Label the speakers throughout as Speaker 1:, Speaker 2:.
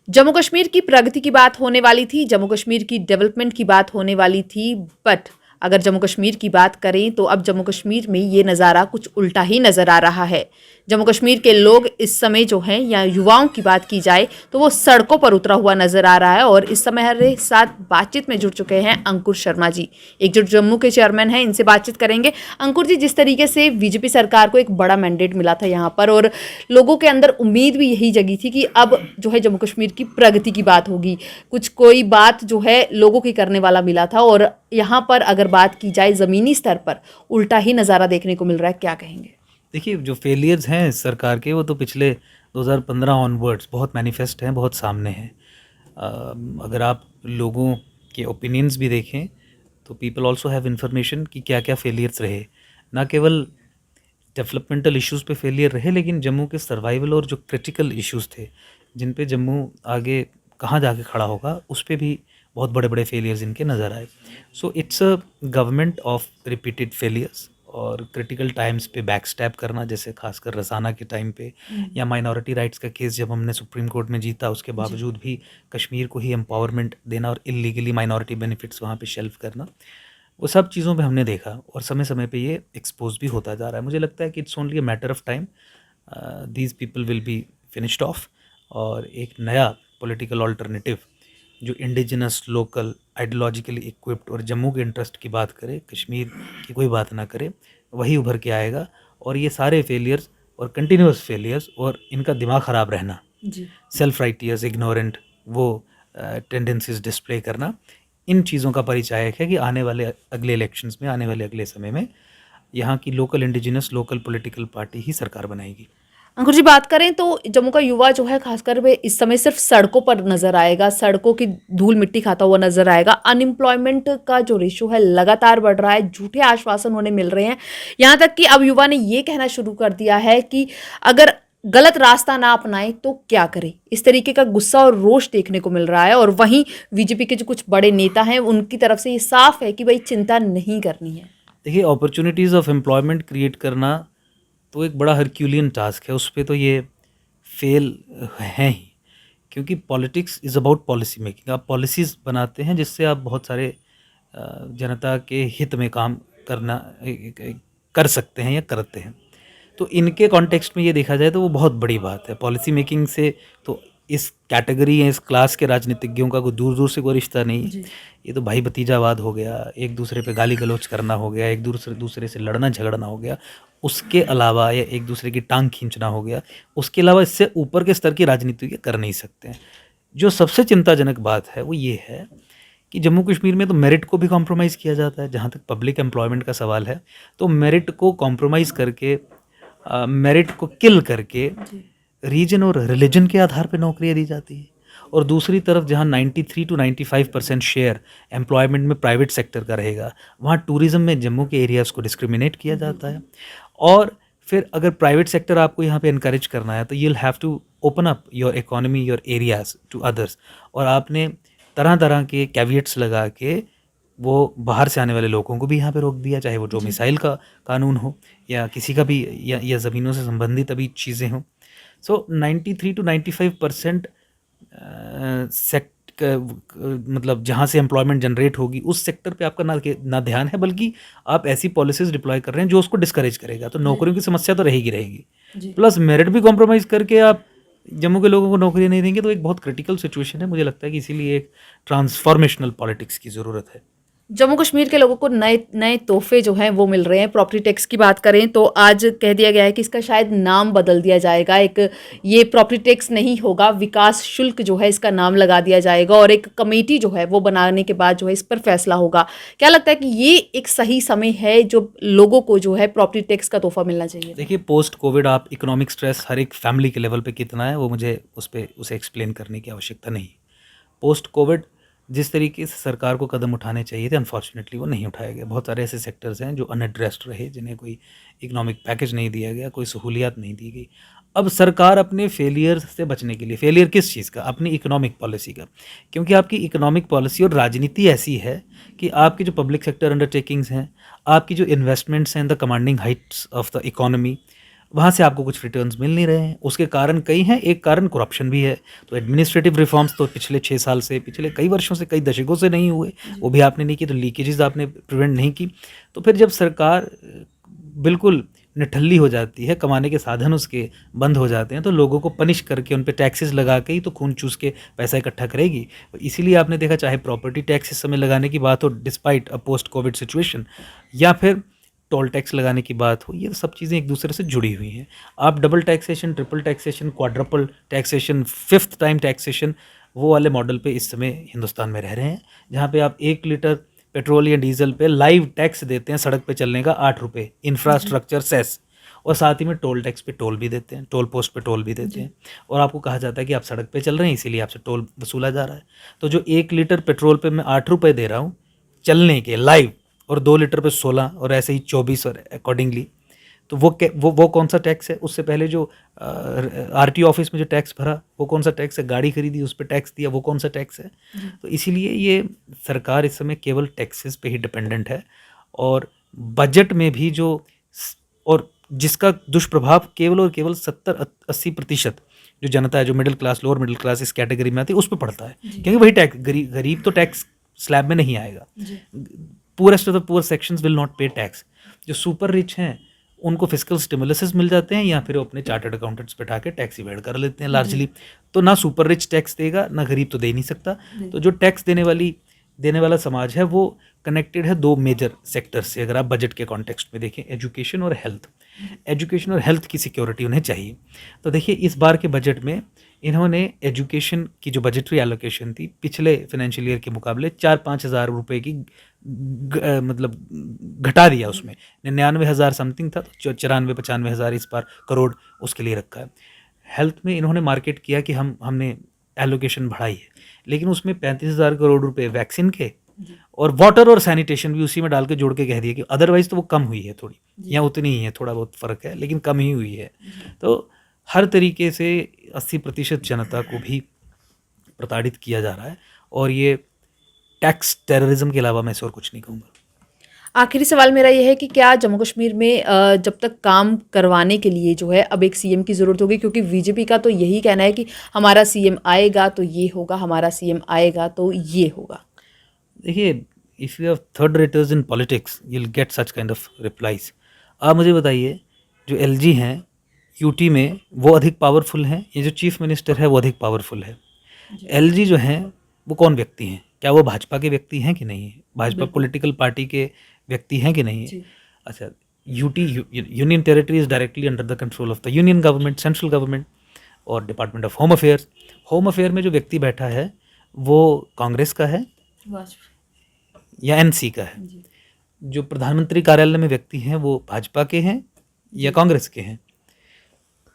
Speaker 1: जम्मू कश्मीर की प्रगति की बात होने वाली थी, जम्मू कश्मीर की डेवलपमेंट की बात होने वाली थी, बट अगर जम्मू कश्मीर की बात करें तो अब जम्मू कश्मीर में ये नज़ारा कुछ उल्टा ही नज़र आ रहा है। जम्मू कश्मीर के लोग इस समय जो हैं, या युवाओं की बात की जाए तो वो सड़कों पर उतरा हुआ नज़र आ रहा है। और इस समय हमारे साथ बातचीत में जुड़ चुके हैं अंकुर शर्मा जी, एकजुट जम्मू के चेयरमैन हैं। इनसे बातचीत करेंगे। अंकुर जी, जिस तरीके से बीजेपी सरकार को एक बड़ा मैंडेट मिला था यहाँ पर, और लोगों के अंदर उम्मीद भी यही जगी थी कि अब जो है जम्मू कश्मीर की प्रगति की बात होगी, कुछ कोई बात जो है लोगों की करने वाला मिला था। और यहाँ पर अगर बात की जाए ज़मीनी स्तर पर उल्टा ही नज़ारा देखने को मिल रहा है, क्या कहेंगे?
Speaker 2: देखिए, जो फेलियर्स हैं इस सरकार के, वो तो पिछले 2015 ऑनवर्ड्स बहुत मैनिफेस्ट हैं, बहुत सामने हैं। अगर आप लोगों के ओपिनियंस भी देखें तो पीपल आल्सो हैव इन्फॉर्मेशन कि क्या क्या फेलियर्स रहे। ना केवल डेवलपमेंटल इश्यूज़ पे फेलियर रहे, लेकिन जम्मू के सर्वाइवल और जो क्रिटिकल इश्यूज़ थे, जिन पे जम्मू आगे कहाँ जाके खड़ा होगा, उस पे भी बहुत बड़े बड़े फेलियर्स इनके नज़र आए। So it's a government of repeated failures, और क्रिटिकल टाइम्स पे बैक स्टैप करना, जैसे खासकर रसाना के टाइम पे, या माइनॉरिटी राइट्स का केस जब हमने सुप्रीम कोर्ट में जीता, उसके बावजूद भी कश्मीर को ही एम्पावरमेंट देना और इलीगली माइनॉरिटी बेनिफिट्स वहाँ पे शेल्फ करना, वो सब चीज़ों पे हमने देखा, और समय समय पे ये एक्सपोज भी होता जा रहा है। मुझे लगता है कि it's only a matter of time, these people will be finished of, और एक नया पॉलिटिकल ऑल्टरनेटिव जो इंडिजिनस, लोकल, आइडियोलॉजिकली इक्विप्ड और जम्मू के इंटरेस्ट की बात करे, कश्मीर की कोई बात ना करे, वही उभर के आएगा। और ये सारे फेलियर्स और कंटिन्यूस फेलियर्स और इनका दिमाग ख़राब रहना,
Speaker 1: जी।
Speaker 2: सेल्फ राइटियस, इग्नोरेंट वो टेंडेंसीज डिस्प्ले करना, इन चीज़ों का परिचायक है कि आने वाले अगले इलेक्शंस में, आने वाले अगले समय में यहाँ की local indigenous, local political party ही सरकार बनाएगी।
Speaker 1: अंकुर जी, बात करें तो जम्मू का युवा जो है खासकर वे इस समय सिर्फ सड़कों पर नजर आएगा, सड़कों की धूल मिट्टी खाता हुआ नजर आएगा। अनएम्प्लॉयमेंट का जो रेशो है लगातार बढ़ रहा है, झूठे आश्वासन उन्हें मिल रहे हैं। यहाँ तक कि अब युवा ने ये कहना शुरू कर दिया है कि अगर गलत रास्ता ना अपनाए तो क्या करे। इस तरीके का गुस्सा और रोष देखने को मिल रहा है। और वहीं बीजेपी के जो कुछ बड़े नेता हैं उनकी तरफ से ये साफ है कि भाई चिंता नहीं करनी है।
Speaker 2: देखिए, अपॉर्चुनिटीज़ ऑफ एम्प्लॉयमेंट क्रिएट करना तो एक बड़ा हरक्यूलियन टास्क है, उस पे तो ये फेल हैं ही, क्योंकि politics is about policy making. आप पॉलिसीज़ बनाते हैं जिससे आप बहुत सारे जनता के हित में काम करना कर सकते हैं या करते हैं। तो इनके कॉन्टेक्स्ट में ये देखा जाए तो वो बहुत बड़ी बात है। पॉलिसी मेकिंग से तो इस कैटेगरी या इस क्लास के राजनीतिज्ञों का कोई दूर दूर से कोई रिश्ता नहीं है।
Speaker 1: जी।
Speaker 2: ये तो भाई भतीजावाद हो गया, एक दूसरे पे गाली गलौज करना हो गया, एक दूसरे दूसरे से लड़ना झगड़ना हो गया, उसके अलावा या एक दूसरे की टांग खींचना हो गया, उसके अलावा इससे ऊपर के स्तर की राजनीति के कर नहीं सकते हैं। जो सबसे चिंताजनक बात है वो ये है कि जम्मू कश्मीर में तो मेरिट को भी कॉम्प्रोमाइज़ किया जाता है। जहाँ तक पब्लिक एम्प्लॉयमेंट का सवाल है, तो मेरिट को कॉम्प्रोमाइज़ करके, मेरिट को किल करके रीजन और रिलीजन के आधार पर नौकरियाँ दी जाती है। और दूसरी तरफ जहाँ 93 टू 95% शेयर एम्प्लॉयमेंट में प्राइवेट सेक्टर का रहेगा, वहाँ टूरिज़्म में जम्मू के एरियाज़ को डिस्क्रिमिनेट किया जाता है। और फिर अगर प्राइवेट सेक्टर आपको यहाँ पे इनकरेज करना है तो you will have to open up your economy, your areas to others. और आपने तरह तरह के कैविएट्स लगा के वो बाहर से आने वाले लोगों को भी यहाँ पे रोक दिया, चाहे वो डोमिसाइल का कानून हो या किसी का भी, या ज़मीनों से संबंधित अभी चीज़ें हों। सो 93 टू 95% मतलब जहाँ से एम्प्लॉयमेंट जनरेट होगी उस सेक्टर पे आपका ना ध्यान है, बल्कि आप ऐसी पॉलिसीज डिप्लॉय कर रहे हैं जो उसको डिस्करेज करेगा। तो नौकरियों की समस्या तो रहेगी रहेगी, प्लस मेरिट भी कॉम्प्रोमाइज़ करके आप जम्मू के लोगों को नौकरी नहीं देंगे, तो एक बहुत क्रिटिकल सिचुएशन है। मुझे लगता है कि इसीलिए एक ट्रांसफॉर्मेशनल पॉलिटिक्स की ज़रूरत है।
Speaker 1: जम्मू कश्मीर के लोगों को नए नए तोहफे जो हैं वो मिल रहे हैं। प्रॉपर्टी टैक्स की बात करें तो आज कह दिया गया है कि इसका शायद नाम बदल दिया जाएगा। एक ये प्रॉपर्टी टैक्स नहीं होगा, विकास शुल्क जो है इसका नाम लगा दिया जाएगा, और एक कमेटी जो है वो बनाने के बाद जो है इस पर फैसला होगा। क्या लगता है कि ये एक सही समय है जो लोगों को जो है प्रॉपर्टी टैक्स का तोहफा मिलना चाहिए?
Speaker 2: देखिए, पोस्ट कोविड आप इकोनॉमिक स्ट्रेस हर एक फैमिली के लेवल पे कितना है, वो मुझे उसे एक्सप्लेन करने की आवश्यकता नहीं। पोस्ट कोविड जिस तरीके से सरकार को कदम उठाने चाहिए थे, अनफॉर्चुनेटली वो नहीं उठाए गए। बहुत सारे ऐसे सेक्टर्स हैं जो अनएड्रेस्ड रहे, जिन्हें कोई इकोनॉमिक पैकेज नहीं दिया गया, कोई सहूलियत नहीं दी गई। अब सरकार अपने फेलियर से बचने के लिए, फेलियर किस चीज़ का? अपनी इकोनॉमिक पॉलिसी का, क्योंकि आपकी इकोनॉमिक पॉलिसी और राजनीति ऐसी है कि आपकी जो पब्लिक सेक्टर अंडरटेकिंग्स हैं, आपकी जो इन्वेस्टमेंट्स हैं in the commanding Heights of the economy, वहाँ से आपको कुछ रिटर्न्स मिल नहीं रहे हैं। उसके कारण कई हैं, एक कारण करप्शन भी है। तो एडमिनिस्ट्रेटिव रिफॉर्म्स तो पिछले 6 साल से, पिछले कई वर्षों से, कई दशकों से नहीं हुए, वो भी आपने नहीं की, तो लीकेजेस आपने प्रिवेंट नहीं की। तो फिर जब सरकार बिल्कुल निठल्ली हो जाती है, कमाने के साधन उसके बंद हो जाते हैं, तो लोगों को पनिश करके उन पे टैक्सेस लगा के ही तो खून चूस के पैसा इकट्ठा करेगी। इसीलिए आपने देखा, चाहे प्रॉपर्टी टैक्स इस समय लगाने की बात हो डिस्पाइट अ पोस्ट कोविड सिचुएशन, या फिर टोल टैक्स लगाने की बात हो, ये सब चीज़ें एक दूसरे से जुड़ी हुई हैं। आप double taxation, triple taxation, quadruple taxation, fifth time taxation, वो वाले मॉडल पे इस समय हिंदुस्तान में रह रहे हैं, जहाँ पे आप 1 लीटर पेट्रोल या डीजल पे लाइव टैक्स देते हैं, सड़क पे चलने का 8 रुपये, इंफ्रास्ट्रक्चर सेस, और साथ ही में टोल टैक्स पे टोल भी देते हैं, टोल पोस्ट पे टोल भी देते हैं, और आपको कहा जाता है कि आप सड़क पे चल रहे हैं इसीलिए आपसे टोल वसूला जा रहा है। तो जो 1 लीटर पेट्रोल पे मैं 8 रुपये दे रहा हूँ चलने के लाइव, और 2 लीटर पे 16, और ऐसे ही 24, और अकॉर्डिंगली, तो वो कौन सा टैक्स है? उससे पहले जो आरटीओ ऑफिस में जो टैक्स भरा, वो कौन सा टैक्स है? गाड़ी खरीदी, उस पर टैक्स दिया, वो कौन सा टैक्स है? तो इसीलिए ये सरकार इस समय केवल टैक्सेस पे ही डिपेंडेंट है, और बजट में भी और जिसका दुष्प्रभाव केवल और केवल 70-80% जो जनता है, जो middle class, lower middle class इस कैटेगरी में आती है, उस पर पड़ता है, क्योंकि वही टैक्स, गरीब तो टैक्स स्लैब में नहीं आएगा। Purest of the poor sections will not पे टैक्स। जो सुपर रिच हैं उनको फिस्कल स्टिमुलसेस मिल जाते हैं, या फिर वो अपने चार्टर्ड अकाउंटेंट्स बैठा के टैक्स इवेड कर लेते हैं लार्जली। तो ना सुपर रिच टैक्स देगा, ना गरीब तो दे नहीं सकता। तो जो टैक्स देने वाला समाज है वो कनेक्टेड है 2 मेजर सेक्टर से, अगर आप बजट के कॉन्टेक्स्ट में देखें, एजुकेशन और हेल्थ। एजुकेशन और हेल्थ की सिक्योरिटी उन्हें चाहिए। तो देखिए, इस बार के बजट में इन्होंने एजुकेशन की जो बजटरी एलोकेशन थी पिछले फाइनेंशियल ईयर के मुकाबले 4-5 हज़ार रुपये की मतलब घटा दिया। उसमें 99,000 समथिंग था, तो 94-95 हज़ार इस बार करोड़ उसके लिए रखा है। हेल्थ में इन्होंने मार्केट किया कि हमने एलोकेशन बढ़ाई है, लेकिन उसमें 35,000 करोड़ रुपए वैक्सीन के, और वाटर और सैनिटेशन भी उसी में डाल के जोड़ के कह दिया कि अदरवाइज तो वो कम हुई है थोड़ी, या उतनी ही है, थोड़ा बहुत फ़र्क है, लेकिन कम ही हुई है। तो हर तरीके से 80% जनता को भी प्रताड़ित किया जा रहा है, और ये टैक्स टेररिज्म के अलावा मैं इसे और कुछ नहीं कहूँगा।
Speaker 1: आखिरी सवाल मेरा ये है कि क्या जम्मू कश्मीर में जब तक काम करवाने के लिए जो है अब एक सीएम की ज़रूरत होगी, क्योंकि बीजेपी का तो यही कहना है कि हमारा सीएम आएगा तो ये होगा, हमारा सीएम आएगा तो ये होगा। देखिए,
Speaker 2: if you have third raters in politics you will get such kind of replies. आप मुझे बताइए, जो एलजी हैं यूटी में, वो अधिक पावरफुल हैं, ये जो चीफ मिनिस्टर है वो अधिक पावरफुल है? एलजी जो हैं वो कौन व्यक्ति हैं? क्या वो भाजपा के व्यक्ति हैं कि नहीं है? भाजपा पॉलिटिकल पार्टी के व्यक्ति हैं कि नहीं है? अच्छा, UT union territory is directly under the control of the union government, central government, और department of home affairs. Home affair में जो व्यक्ति बैठा है वो कांग्रेस का है या एनसी का है? जो प्रधानमंत्री कार्यालय में व्यक्ति हैं वो भाजपा के हैं या कांग्रेस के हैं?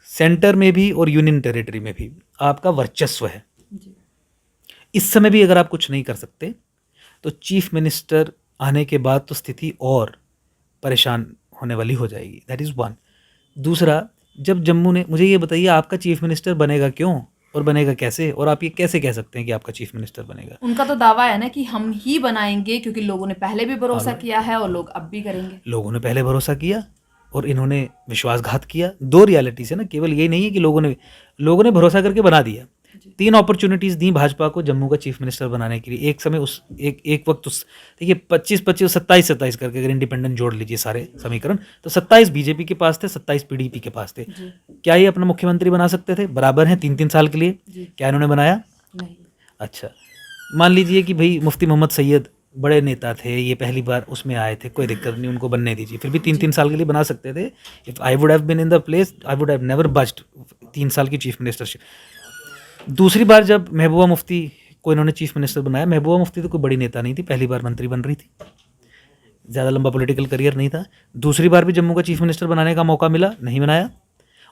Speaker 2: सेंटर में भी और यूनियन टेरिटरी में भी आपका वर्चस्व है। इस समय भी अगर आप कुछ नहीं कर सकते तो चीफ मिनिस्टर आने के बाद तो स्थिति और परेशान होने वाली हो जाएगी। That is one. दूसरा, जब जम्मू ने, मुझे ये बताइए, आपका चीफ मिनिस्टर बनेगा क्यों और बनेगा कैसे, और आप ये कैसे कह सकते हैं कि आपका चीफ मिनिस्टर बनेगा?
Speaker 1: उनका तो दावा है ना कि हम ही बनाएंगे, क्योंकि लोगों ने पहले भी भरोसा किया है और लोग अब भी करेंगे।
Speaker 2: लोगों ने पहले भरोसा किया और इन्होंने विश्वासघात किया। 2 रियलिटीज़ है ना, केवल ये नहीं है कि लोगों ने भरोसा करके बना दिया। 3 अपॉर्चुनिटीज़ दी भाजपा को जम्मू का चीफ मिनिस्टर बनाने के लिए। एक समय एक वक्त देखिए 25-25, 27-27 करके अगर इंडिपेंडेंट जोड़ लीजिए सारे समीकरण, तो 27 बीजेपी के पास थे, 27 पीडीपी के पास थे। क्या ये अपना मुख्यमंत्री बना सकते थे? बराबर हैं 3-3 साल के लिए। क्या इन्होंने बनाया? नहीं। अच्छा, मान लीजिए कि भाई मुफ्ती मोहम्मद सैयद बड़े नेता थे, ये पहली बार उसमें आए थे, कोई दिक्कत नहीं, उनको बनने दीजिए, फिर भी 3-3 साल के लिए बना सकते थे। If I would have been in the place I would have never budged 3 साल की चीफ मिनिस्टरशिप। दूसरी बार जब महबूबा मुफ्ती को इन्होंने चीफ मिनिस्टर बनाया, महबूबा मुफ्ती तो कोई बड़ी नेता नहीं थी, पहली बार मंत्री बन रही थी, ज़्यादा लंबा पॉलिटिकल करियर नहीं था। दूसरी बार भी जम्मू का चीफ मिनिस्टर बनाने का मौका मिला, नहीं बनाया।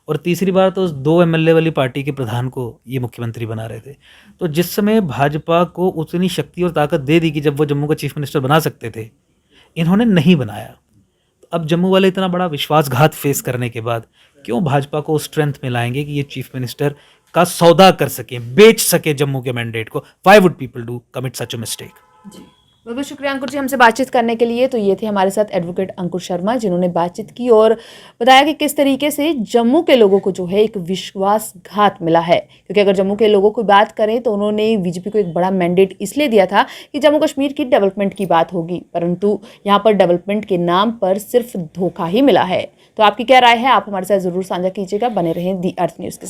Speaker 2: और तीसरी बार तो 2 एमएलए वाली पार्टी के प्रधान को ये मुख्यमंत्री बना रहे थे। तो जिस समय भाजपा को उतनी शक्ति और ताकत दे दी कि जब वो जम्मू का चीफ मिनिस्टर बना सकते थे, इन्होंने नहीं बनाया। तो अब जम्मू वाले इतना बड़ा विश्वासघात फेस करने के बाद क्यों भाजपा को स्ट्रेंथ में लाएंगे कि ये चीफ मिनिस्टर का सौदा कर सके, बेच सके जम्मू के मैंडेट को? Why would people do commit such a mistake?
Speaker 1: बहुत बहुत शुक्रिया अंकुर जी हमसे बातचीत करने के लिए। तो ये थे हमारे साथ एडवोकेट अंकुर शर्मा, जिन्होंने बातचीत की और बताया कि किस तरीके से जम्मू के लोगों को जो है एक विश्वासघात मिला है। क्योंकि अगर जम्मू के लोगों की बात करें तो उन्होंने बीजेपी को एक बड़ा मैंडेट इसलिए दिया था कि जम्मू कश्मीर की डेवलपमेंट की बात होगी, परंतु यहाँ पर डेवलपमेंट के नाम पर सिर्फ धोखा ही मिला है। तो आपकी क्या राय है, आप हमारे साथ ज़रूर साझा कीजिएगा। बने रहें दी अर्थ न्यूज़ के साथ।